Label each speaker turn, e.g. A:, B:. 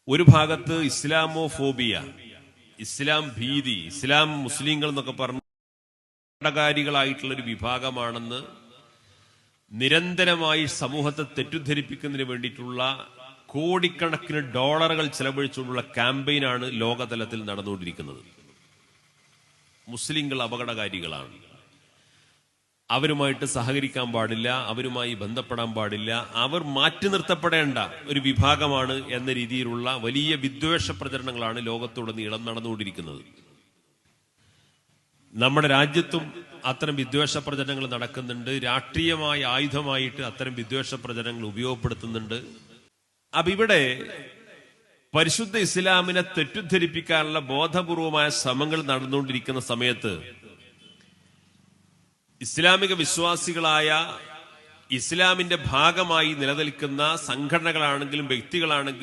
A: ഒരു ഭാഗത്ത് ഇസ്ലാമോഫോബിയ, ഇസ്ലാം ഭീതി, ഇസ്ലാം മുസ്ലിങ്ങൾ എന്നൊക്കെ പറഞ്ഞ ഘടകാരികളായിട്ടുള്ളൊരു വിഭാഗമാണെന്ന് നിരന്തരമായി സമൂഹത്തെ തെറ്റിദ്ധരിപ്പിക്കുന്നതിന് വേണ്ടിയിട്ടുള്ള കോടിക്കണക്കിന് ഡോളറുകൾ ചെലവഴിച്ചുകൊണ്ടുള്ള ക്യാമ്പയിനാണ് ലോകതലത്തിൽ നടന്നുകൊണ്ടിരിക്കുന്നത്. മുസ്ലിങ്ങൾ അപകടകാരികളാണ്, അവരുമായിട്ട് സഹകരിക്കാൻ പാടില്ല, അവരുമായി ബന്ധപ്പെടാൻ പാടില്ല, അവർ മാറ്റി നിർത്തപ്പെടേണ്ട ഒരു വിഭാഗമാണ് എന്ന രീതിയിലുള്ള വലിയ വിദ്വേഷ പ്രചരണങ്ങളാണ് ലോകത്തുടനീളം നടന്നുകൊണ്ടിരിക്കുന്നത്. നമ്മുടെ രാജ്യത്തും അത്തരം വിദ്വേഷ പ്രചരണങ്ങൾ നടക്കുന്നുണ്ട്. രാഷ്ട്രീയമായ ആയുധമായിട്ട് അത്തരം വിദ്വേഷ പ്രചരണങ്ങൾ ഉപയോഗപ്പെടുത്തുന്നുണ്ട്. അപ്പൊ ഇവിടെ പരിശുദ്ധ ഇസ്ലാമിനെ തെറ്റിദ്ധരിപ്പിക്കാനുള്ള ബോധപൂർവമായ ശ്രമങ്ങൾ നടന്നുകൊണ്ടിരിക്കുന്ന സമയത്ത് ഇസ്ലാമിക വിശ്വാസികളായ ഇസ്ലാമിന്റെ ഭാഗമായി നിലനിൽക്കുന്ന സംഘടനകളാണെങ്കിലും വ്യക്തികളാണെങ്കിലും